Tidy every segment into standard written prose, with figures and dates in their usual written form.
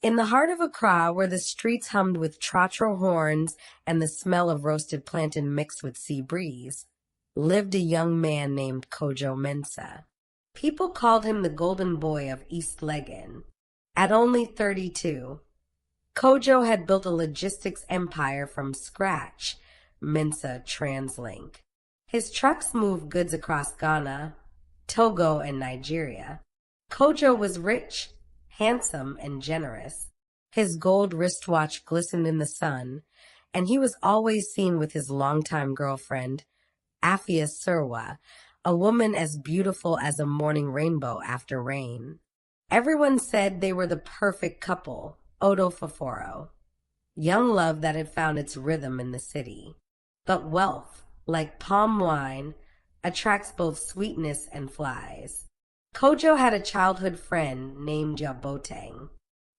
In the heart of Accra, where the streets hummed with trotro horns and the smell of roasted plantain mixed with sea breeze, lived a young man named Kojo Mensah. People called him the golden boy of East Legon. At only 32, Kojo had built a logistics empire from scratch, Mensah TransLink. His trucks moved goods across Ghana, Togo, and Nigeria. Kojo was rich, handsome, and generous. His gold wristwatch glistened in the sun, and he was always seen with his longtime girlfriend, Afia, a woman as beautiful as a morning rainbow after rain. Everyone said they were the perfect couple, Odo Foforo, young love that had found its rhythm in the city. But wealth, like palm wine, attracts both sweetness and flies. Kojo had a childhood friend named Yaboteng.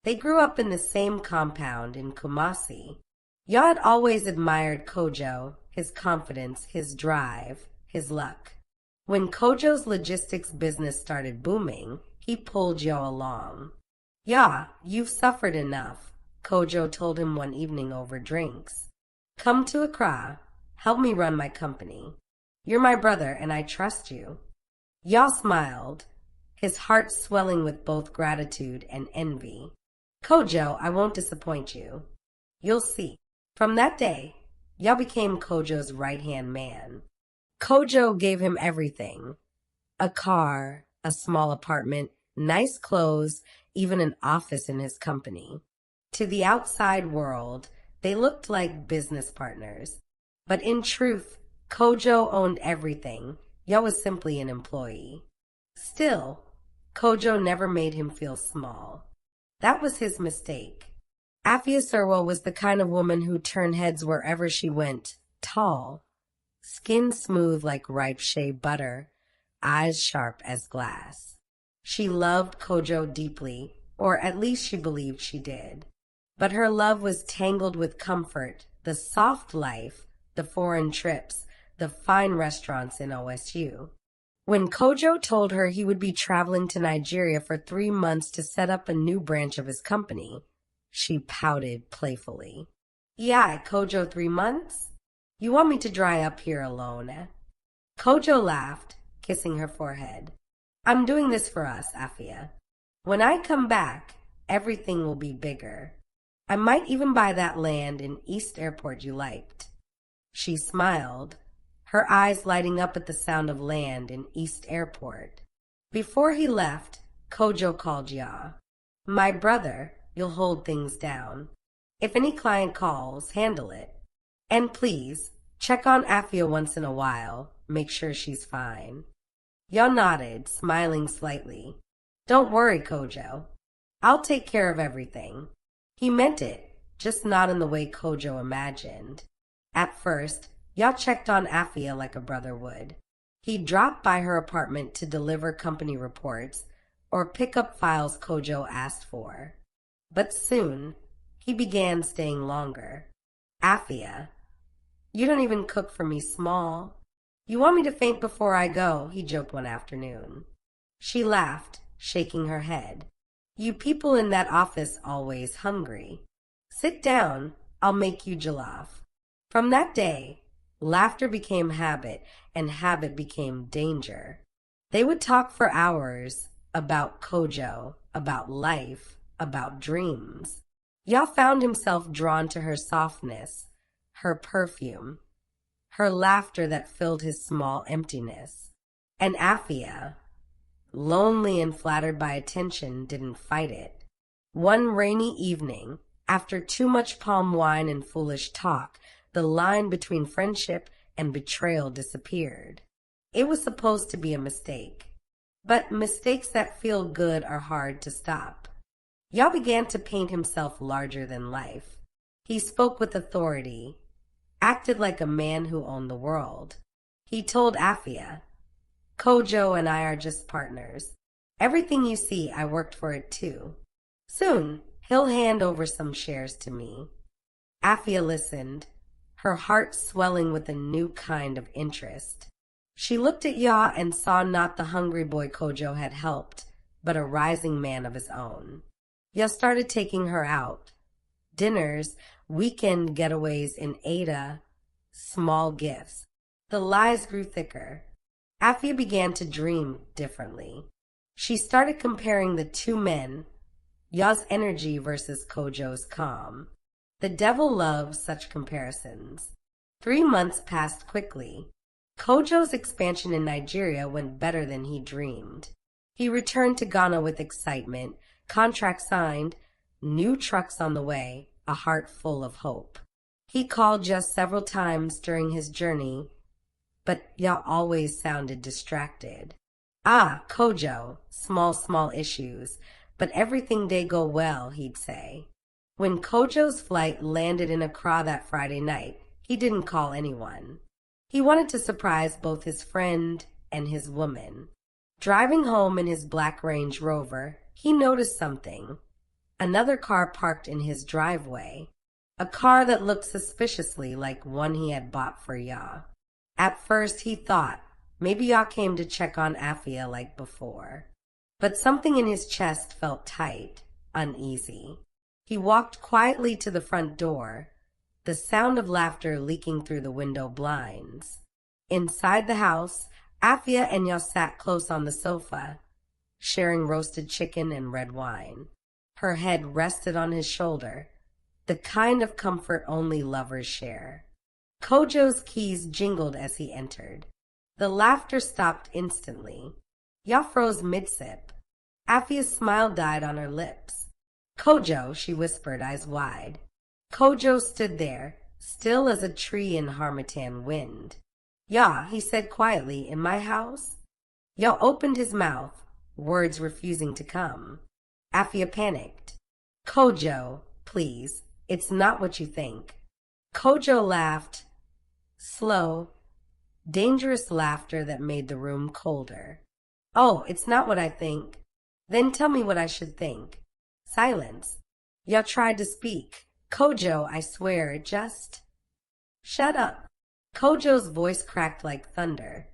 They grew up in the same compound in Kumasi. Ya had always admired Kojo, his confidence, his drive, his luck. When Kojo's logistics business started booming, he pulled Yo along. "Ya, you've suffered enough," Kojo told him one evening over drinks. "Come to Accra. Help me run my company. You're my brother and I trust you." Ya smiled, his heart swelling with both gratitude and envy. "Kojo, I won't disappoint you. You'll see." From that day, Ya became Kojo's right-hand man. Kojo gave him everything: a car, a small apartment, nice clothes, even an office in his company. To the outside world, they looked like business partners. But in truth, Kojo owned everything. Ya was simply an employee. Still, Kojo never made him feel small. That was his mistake. Afia was the kind of woman who turned heads wherever she went. Tall, skin smooth like ripe shea butter, eyes sharp as glass. She loved Kojo deeply, or at least she believed she did. But her love was tangled with comfort, the soft life, the foreign trips, the fine restaurants in OSU. When Kojo told her he would be traveling to Nigeria for 3 months to set up a new branch of his company, she pouted playfully. "Yeah, Kojo, 3 months? You want me to dry up here alone, eh?" Kojo laughed, kissing her forehead. "I'm doing this for us, Afia. When I come back, everything will be bigger. I might even buy that land in East Airport you liked." She smiled, her eyes lighting up at the sound of land in East Airport. Before he left, Kojo called Ya. "My brother, you'll hold things down. If any client calls, handle it. And please, check on Afia once in a while, make sure she's fine." Ya nodded, smiling slightly. "Don't worry, Kojo. I'll take care of everything." He meant it, just not in the way Kojo imagined. At first, Ya checked on Afia like a brother would. He'd drop by her apartment to deliver company reports or pick up files Kojo asked for. But soon, he began staying longer. "Afia, you don't even cook for me small. You want me to faint before I go," he joked one afternoon. She laughed, shaking her head. "You people in that office always hungry. Sit down, I'll make you jollof." From that day, laughter became habit, and habit became danger. They would talk for hours about Kojo, about life, about dreams. Ya found himself drawn to her softness, her perfume, her laughter that filled his small emptiness. And Afia, lonely and flattered by attention, didn't fight it. One rainy evening, after too much palm wine and foolish talk, the line between friendship and betrayal disappeared. It was supposed to be a mistake. But mistakes that feel good are hard to stop. Ya began to paint himself larger than life. He spoke with authority, acted like a man who owned the world. He told Afia, "Kojo and I are just partners. Everything you see, I worked for it too. Soon, he'll hand over some shares to me." Afia listened, her heart swelling with a new kind of interest. She looked at Ya and saw not the hungry boy Kojo had helped, but a rising man of his own. Ya started taking her out. Dinners, weekend getaways in Ada, small gifts. The lies grew thicker. Afia began to dream differently. She started comparing the two men, Ya's energy versus Kojo's calm. The devil loves such comparisons. 3 months passed quickly. Kojo's expansion in Nigeria went better than he dreamed. He returned to Ghana with excitement, contract signed, new trucks on the way, a heart full of hope. He called just several times during his journey, but Ya always sounded distracted. Ah, Kojo, small issues, but everything they go well, he'd say. When Kojo's flight landed in Accra that Friday night, he didn't call anyone. He wanted to surprise both his friend and his woman. Driving home in his black Range Rover, he noticed something. Another car parked in his driveway. A car that looked suspiciously like one he had bought for Ya. At first he thought maybe Ya came to check on Afia like before. But something in his chest felt tight, uneasy. He walked quietly to the front door, the sound of laughter leaking through the window blinds. Inside the house, Afia and Ya sat close on the sofa, sharing roasted chicken and red wine. Her head rested on his shoulder, the kind of comfort only lovers share. Kojo's keys jingled as he entered. The laughter stopped instantly. Ya froze mid-sip. Afia's smile died on her lips. Kojo, she whispered, eyes wide. Kojo stood there, still as a tree in harmattan wind. Ya, he said quietly, in my house? Ya opened his mouth, words refusing to come. Afia panicked. Kojo, please, it's not what you think. Kojo laughed, slow, dangerous laughter that made the room colder. Oh, it's not what I think. Then tell me what I should think. Silence. Ya tried to speak. Kojo, I swear, just... Shut up. Kojo's voice cracked like thunder.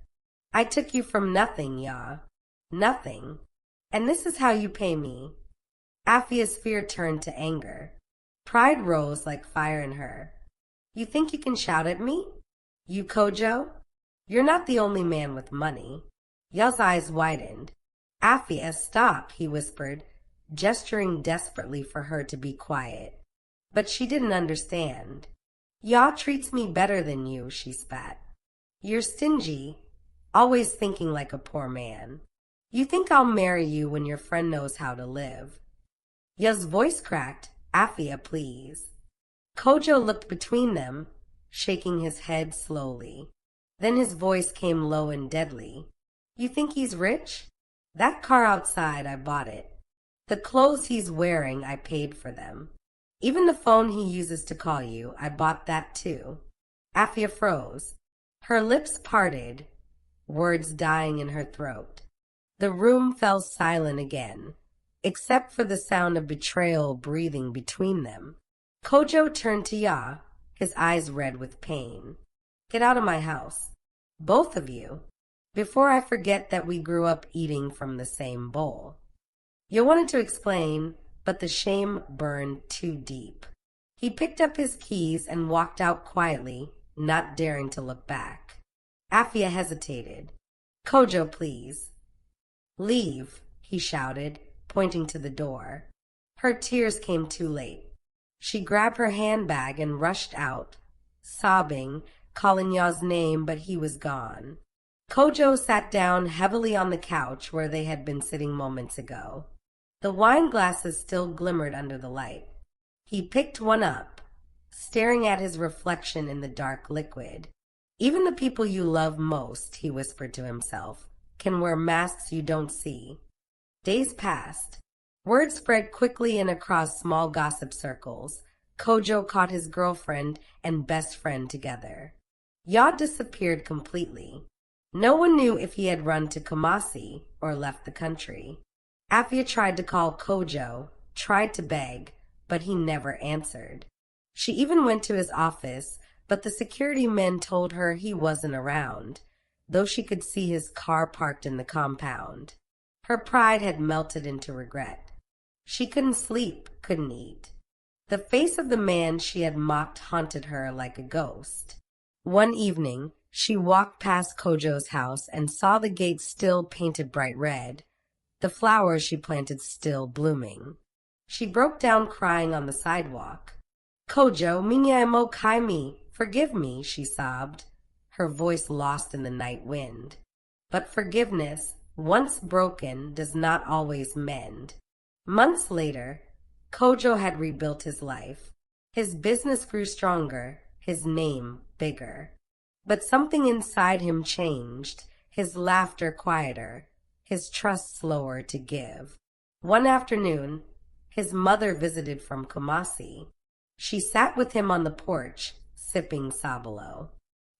I took you from nothing, Ya. Nothing. And this is how you pay me. Afia's fear turned to anger. Pride rose like fire in her. You think you can shout at me? You, Kojo? You're not the only man with money. Ya's eyes widened. Afia, stop, he whispered, gesturing desperately for her to be quiet. But she didn't understand. Ya treats me better than you, she spat. You're stingy, always thinking like a poor man. You think I'll marry you when your friend knows how to live. Ya's voice cracked. Afia, please. Kojo looked between them, shaking his head slowly. Then his voice came low and deadly. You think he's rich? That car outside, I bought it. The clothes he's wearing, I paid for them. Even the phone he uses to call you, I bought that too. Afia froze. Her lips parted, words dying in her throat. The room fell silent again, except for the sound of betrayal breathing between them. Kojo turned to Ya, his eyes red with pain. Get out of my house. Both of you. Before I forget that we grew up eating from the same bowl. Ya wanted to explain, but the shame burned too deep. He picked up his keys and walked out quietly, not daring to look back. Afia hesitated. Kojo, please. Leave, he shouted, pointing to the door. Her tears came too late. She grabbed her handbag and rushed out, sobbing, calling Ya's name, but he was gone. Kojo sat down heavily on the couch where they had been sitting moments ago. The wine glasses still glimmered under the light. He picked one up, staring at his reflection in the dark liquid. Even the people you love most, he whispered to himself, can wear masks you don't see. Days passed. Word spread quickly and across small gossip circles. Kojo caught his girlfriend and best friend together. Ya disappeared completely. No one knew if he had run to Kumasi or left the country. Afia tried to call Kojo, tried to beg, but he never answered. She even went to his office, but the security men told her he wasn't around, though she could see his car parked in the compound. Her pride had melted into regret. She couldn't sleep, couldn't eat. The face of the man she had mocked haunted her like a ghost. One evening, she walked past Kojo's house and saw the gate still painted bright red, the flowers she planted still blooming. She broke down crying on the sidewalk. "Kojo, minya mo kaimi, forgive me," she sobbed, her voice lost in the night wind. But forgiveness, once broken, does not always mend. Months later, Kojo had rebuilt his life. His business grew stronger, his name bigger. But something inside him changed, his laughter quieter, his trust slower to give. One afternoon, his mother visited from Kumasi. She sat with him on the porch, sipping sabalo.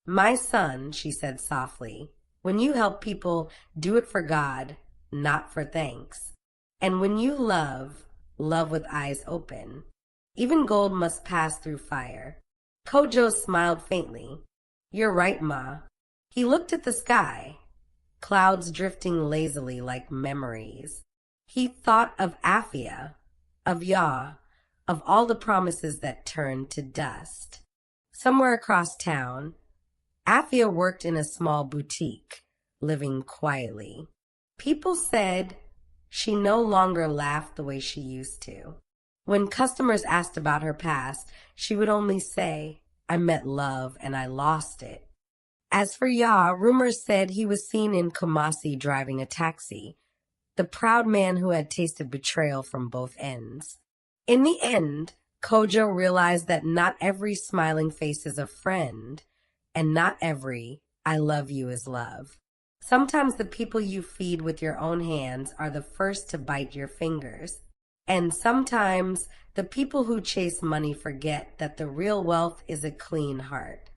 "My son," she said softly, "when you help people, do it for God, not for thanks. And when you love, love with eyes open. Even gold must pass through fire." Kojo smiled faintly. "You're right, Ma." He looked at the sky, clouds drifting lazily like memories. He thought of Afia, of Yah, of all the promises that turned to dust. Somewhere across town, Afia worked in a small boutique, living quietly. People said she no longer laughed the way she used to. When customers asked about her past, she would only say, "I met love and I lost it." As for Yah, rumors said he was seen in Kumasi driving a taxi, the proud man who had tasted betrayal from both ends. In the end, Kojo realized that not every smiling face is a friend, and not every "I love you" is love. Sometimes the people you feed with your own hands are the first to bite your fingers. And sometimes the people who chase money forget that the real wealth is a clean heart.